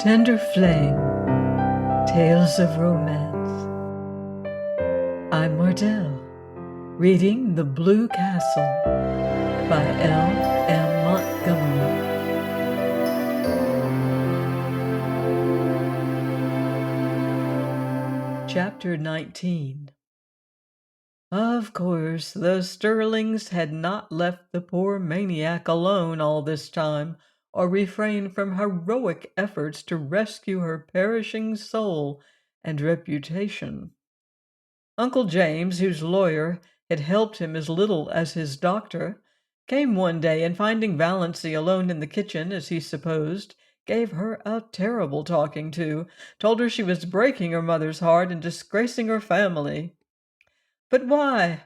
Tender Flame, Tales of Romance. I'm Mardell, reading The Blue Castle by L. M. Montgomery. Chapter 19. Of course, the Sterlings had not left the poor maniac alone all this time, or refrained from heroic efforts to rescue her perishing soul and reputation. Uncle James, whose lawyer had helped him as little as his doctor, came one day and finding Valancy alone in the kitchen, as he supposed, gave her a terrible talking to, told her she was breaking her mother's heart and disgracing her family. "But why?"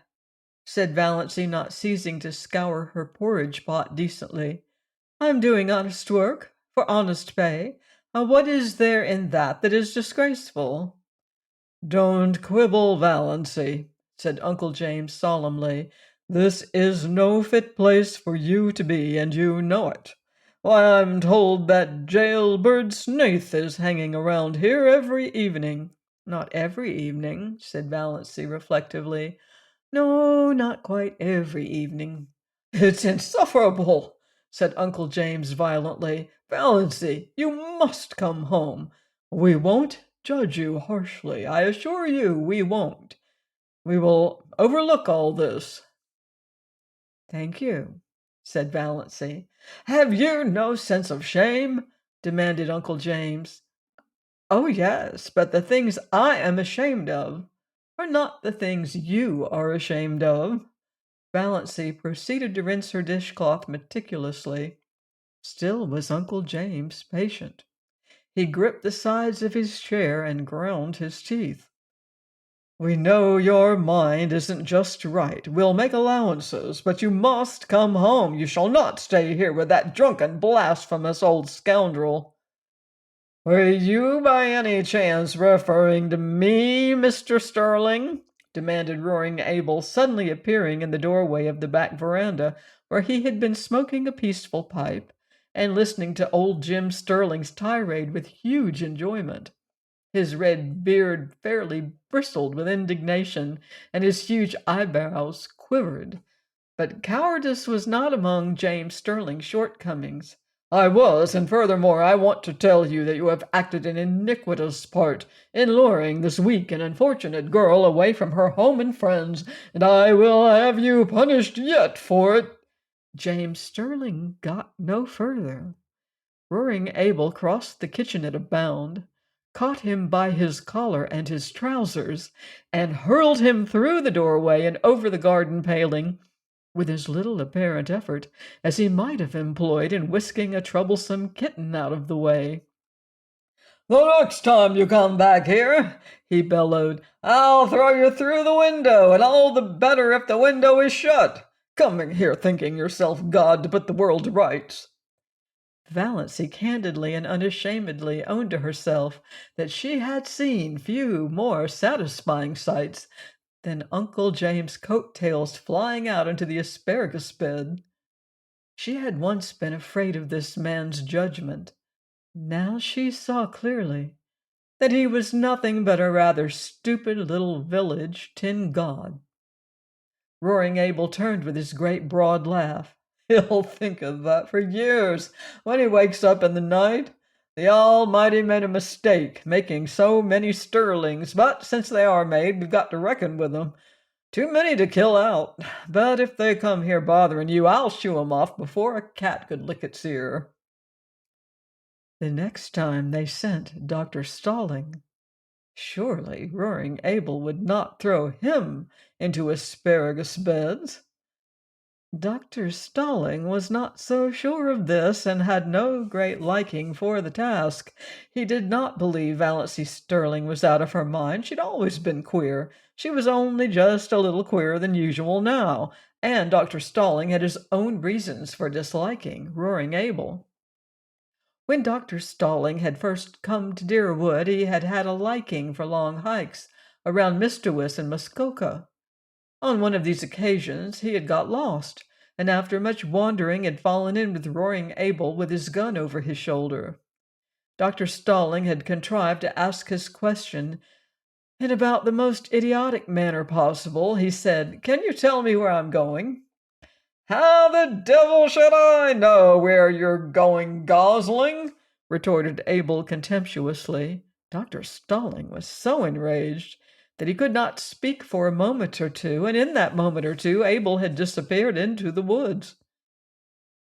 said Valancy, not ceasing to scour her porridge pot decently. "I'm doing honest work, for honest pay. What is there in that is disgraceful?" "Don't quibble, Valancy," said Uncle James solemnly. "This is no fit place for you to be, and you know it. Why, I'm told that jailbird Snaith is hanging around here every evening." "Not every evening," said Valancy reflectively. "No, not quite every evening." "It's insufferable," said Uncle James violently. "Valancy, you must come home. We won't judge you harshly. I assure you we won't. We will overlook all this." "Thank you," said Valancy. "Have you no sense of shame?" demanded Uncle James. "Oh, yes, but the things I am ashamed of are not the things you are ashamed of." Valancy proceeded to rinse her dishcloth meticulously. Still was Uncle James patient. He gripped the sides of his chair and ground his teeth. "We know your mind isn't just right. We'll make allowances, but you must come home. You shall not stay here with that drunken, blasphemous old scoundrel." "Were you by any chance referring to me, Mr. Sterling?" demanded Roaring Abel, suddenly appearing in the doorway of the back veranda, where he had been smoking a peaceful pipe and listening to old Jim Sterling's tirade with huge enjoyment. His red beard fairly bristled with indignation, and his huge eyebrows quivered. But cowardice was not among James Sterling's shortcomings. "I was, and furthermore I want to tell you that you have acted an iniquitous part in luring this weak and unfortunate girl away from her home and friends, and I will have you punished yet for it." James Sterling got no further. Roaring Abel crossed the kitchen at a bound, caught him by his collar and his trousers, and hurled him through the doorway and over the garden paling, with as little apparent effort as he might have employed in whisking a troublesome kitten out of the way. "The next time you come back here," he bellowed, "I'll throw you through the window, and all the better if the window is shut. Coming here thinking yourself God to put the world to rights." Valancy candidly and unashamedly owned to herself that she had seen few more satisfying sights than Uncle James' coat-tails flying out into the asparagus bed. She had once been afraid of this man's judgment. Now she saw clearly that he was nothing but a rather stupid little village tin god. Roaring Abel turned with his great broad laugh. "He'll think of that for years when he wakes up in the night. The Almighty made a mistake making so many Sterlings, but since they are made, we've got to reckon with them. Too many to kill out. But if they come here bothering you, I'll shoo 'em off before a cat could lick its ear." The next time they sent Dr. Stalling. Surely Roaring Abel would not throw him into asparagus beds. Dr. Stalling was not so sure of this, and had no great liking for the task. He did not believe Valancy Sterling was out of her mind. She'd always been queer. She was only just a little queerer than usual now, and Dr. Stalling had his own reasons for disliking Roaring Abel. When Dr. Stalling had first come to Deerwood, he had had a liking for long hikes around Mistawis and Muskoka. On one of these occasions he had got lost, and after much wandering had fallen in with Roaring Abel with his gun over his shoulder. Dr. Stalling had contrived to ask his question in about the most idiotic manner possible. He said, "Can you tell me where I'm going?" "How the devil should I know where you're going, Gosling?" retorted Abel contemptuously. Dr. Stalling was so enraged that he could not speak for a moment or two, and in that moment or two Abel had disappeared into the woods.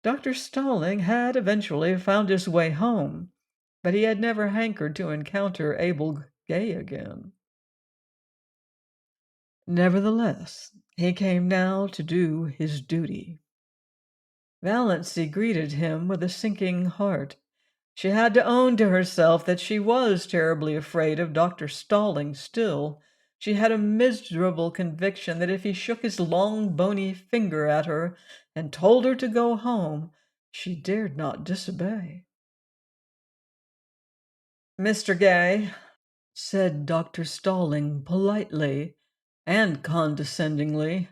Dr. Stalling had eventually found his way home, but he had never hankered to encounter Abel Gay again. Nevertheless, he came now to do his duty. Valancy greeted him with a sinking heart. She had to own to herself that she was terribly afraid of Dr. Stalling still. She had a miserable conviction that if he shook his long bony finger at her and told her to go home, she dared not disobey. "Mr. Gay," said Dr. Stalling politely and condescendingly,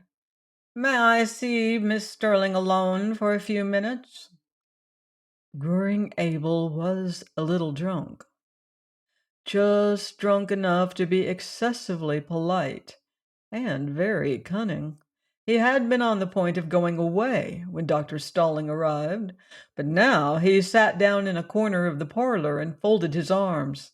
"may I see Miss Sterling alone for a few minutes?" Roaring Abel was a little drunk, just drunk enough to be excessively polite and very cunning. He had been on the point of going away when Dr. Stalling arrived, but now he sat down in a corner of the parlor and folded his arms.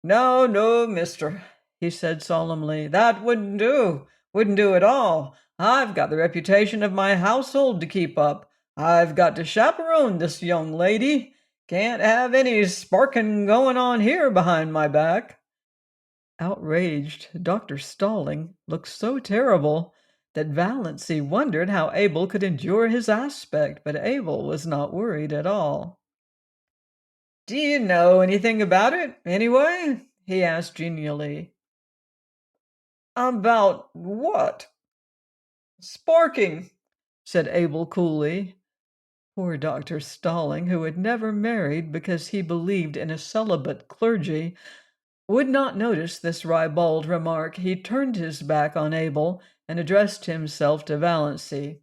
"No, no, mister," he said solemnly. "That wouldn't do. Wouldn't do at all. I've got the reputation of my household to keep up. I've got to chaperone this young lady. Can't have any sparking going on here behind my back." Outraged, Dr. Stalling looked so terrible that Valancy wondered how Abel could endure his aspect, but Abel was not worried at all. "Do you know anything about it, anyway?" he asked genially. "About what?" "Sparking," said Abel coolly. Poor Dr. Stalling, who had never married because he believed in a celibate clergy, would not notice this ribald remark. He turned his back on Abel and addressed himself to Valancy.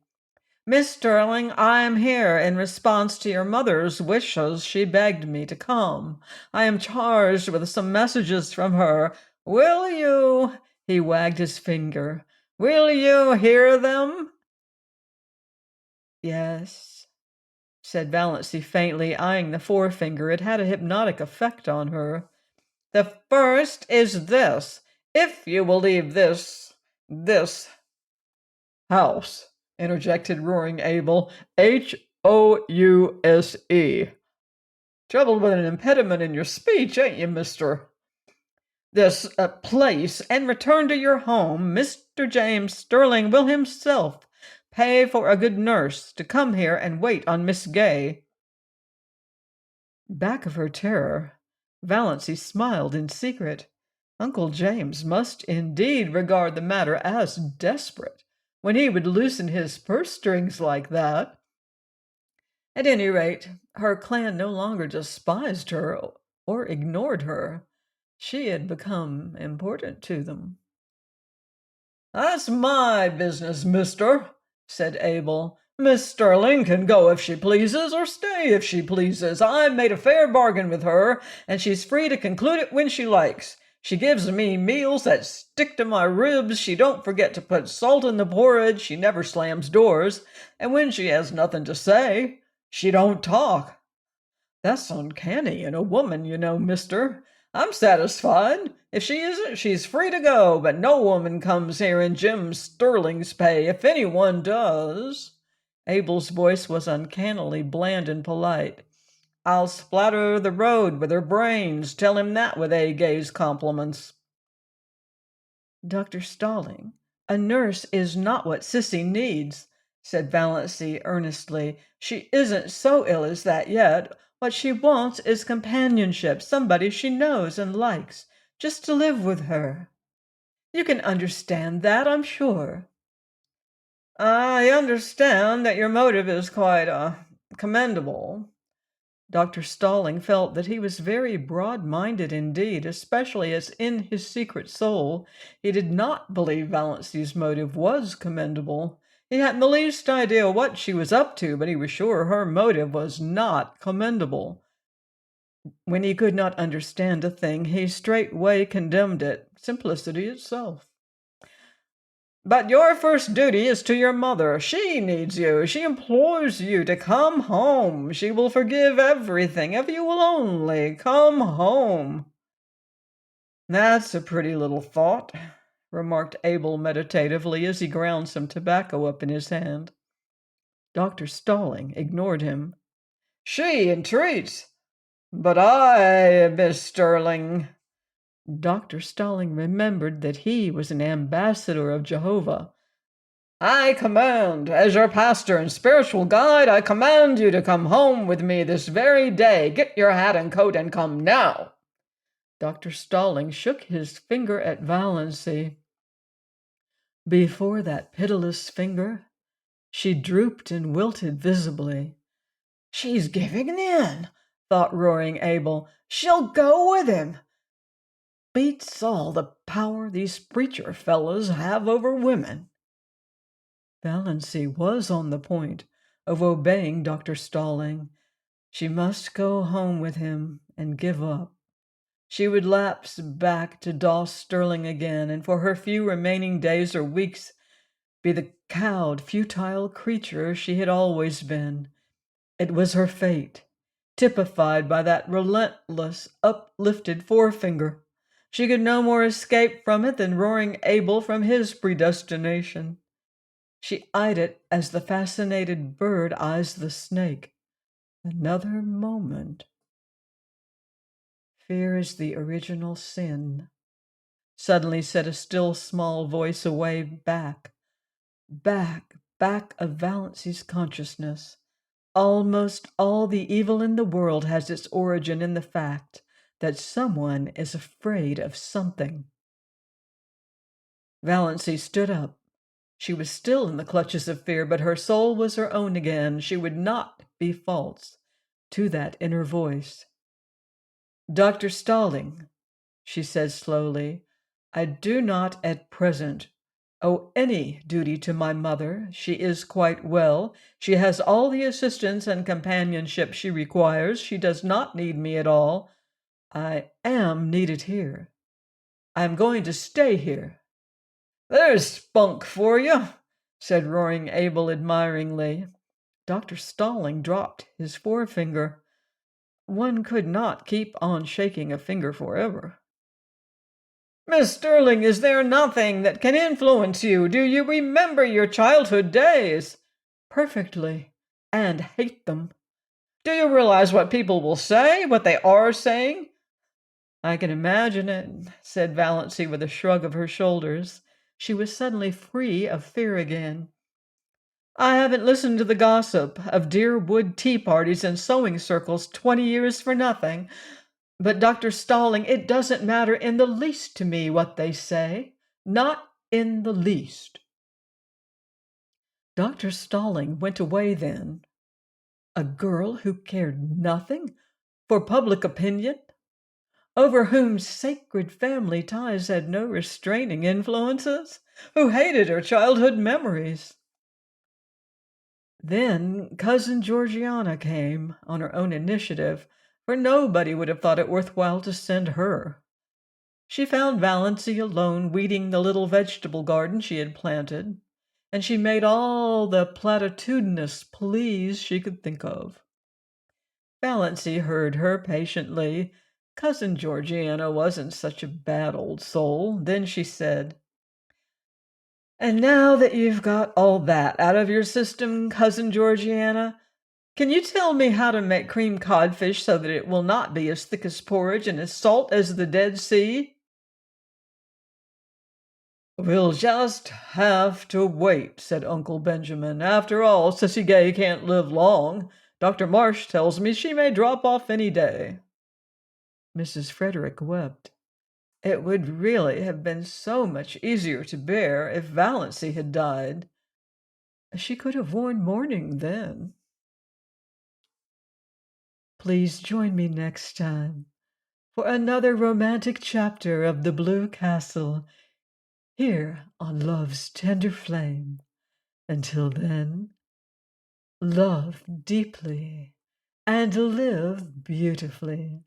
"Miss Sterling, I am here in response to your mother's wishes. She begged me to come. I am charged with some messages from her. Will you—" he wagged his finger. "Will you hear them?" "Yes," said Valancy faintly, eyeing the forefinger. It had a hypnotic effect on her. "The first is this. If you will leave this house," interjected Roaring Abel, House. Troubled with an impediment in your speech, ain't you, mister? "This place, and return to your home, Mr. James Sterling will himself pay for a good nurse to come here and wait on Miss Gay." Back of her terror, Valancy smiled in secret. Uncle James must indeed regard the matter as desperate when he would loosen his purse strings like that. At any rate, her clan no longer despised her or ignored her. She had become important to them. "That's my business, mister," said Abel. "Miss Sterling can go if she pleases, or stay if she pleases. I made a fair bargain with her, and she's free to conclude it when she likes. She gives me meals that stick to my ribs. She don't forget to put salt in the porridge. She never slams doors. And when she has nothing to say, she don't talk. That's uncanny in a woman, you know, mister. I'm satisfied. If she isn't, she's free to go, but no woman comes here in Jim Sterling's pay. If anyone does—" Abel's voice was uncannily bland and polite. "I'll splatter the road with her brains. Tell him that with A. Gay's compliments." "Dr. Stalling, a nurse is not what Sissy needs," said Valancy earnestly. "She isn't so ill as that yet. What she wants is companionship, somebody she knows and likes, just to live with her. You can understand that, I'm sure." "I understand that your motive is quite commendable." Dr. Stalling felt that he was very broad-minded indeed, especially as in his secret soul he did not believe Valancy's motive was commendable. He hadn't the least idea what she was up to, but he was sure her motive was not commendable. When he could not understand a thing, he straightway condemned it, simplicity itself. But your first duty is to your mother. She needs you. She implores you to come home. She will forgive everything if you will only come home. That's a pretty little thought, remarked Abel meditatively as he ground some tobacco up in his hand. Dr. Stalling ignored him. She entreats, but I, Miss Sterling. Dr. Stalling remembered that he was an ambassador of Jehovah. I command, as your pastor and spiritual guide, I command you to come home with me this very day. Get your hat and coat and come now. Dr. Stalling shook his finger at Valancy. Before that pitiless finger, she drooped and wilted visibly. She's giving in, thought roaring Abel. She'll go with him. Beats all the power these preacher fellows have over women. Valancy was on the point of obeying Dr. Stalling. She must go home with him and give up. She would lapse back to Doss Sterling again, and for her few remaining days or weeks be the cowed, futile creature she had always been. It was her fate, typified by that relentless, uplifted forefinger. She could no more escape from it than roaring Abel from his predestination. She eyed it as the fascinated bird eyes the snake. Another moment. Fear is the original sin, suddenly said a still small voice away back of Valancy's consciousness. Almost all the evil in the world has its origin in the fact that someone is afraid of something. Valancy stood up. She was still in the clutches of fear, but her soul was her own again. She would not be false to that inner voice. Dr. Stalling, she said slowly, I do not at present owe any duty to my mother. She is quite well. She has all the assistance and companionship she requires. She does not need me at all. I am needed here. I am going to stay here. There's spunk for you, said roaring Abel admiringly. Dr. Stalling dropped his forefinger. One could not keep on shaking a finger forever. Miss Sterling, is there nothing that can influence you? Do you remember your childhood days? Perfectly, and hate them. Do you realize what people will say, what they are saying? I can imagine it, said Valancy with a shrug of her shoulders. She was suddenly free of fear again. I haven't listened to the gossip of dear wood tea parties and sewing circles 20 years for nothing. But, Dr. Stalling, it doesn't matter in the least to me what they say. Not in the least. Dr. Stalling went away then. A girl who cared nothing for public opinion, over whom sacred family ties had no restraining influences, who hated her childhood memories. Then Cousin Georgiana came on her own initiative, for nobody would have thought it worthwhile to send her. She found Valancy alone weeding the little vegetable garden she had planted, and she made all the platitudinous pleas she could think of. Valancy heard her patiently. Cousin Georgiana wasn't such a bad old soul. Then she said, And now that you've got all that out of your system, Cousin Georgiana, can you tell me how to make cream codfish so that it will not be as thick as porridge and as salt as the Dead Sea? We'll just have to wait, said Uncle Benjamin. After all, Sissy Gay can't live long. Dr. Marsh tells me she may drop off any day. Mrs. Frederick wept. It would really have been so much easier to bear if Valancy had died. She could have worn mourning then. Please join me next time for another romantic chapter of The Blue Castle, here on Love's Tender Flame. Until then, love deeply and live beautifully.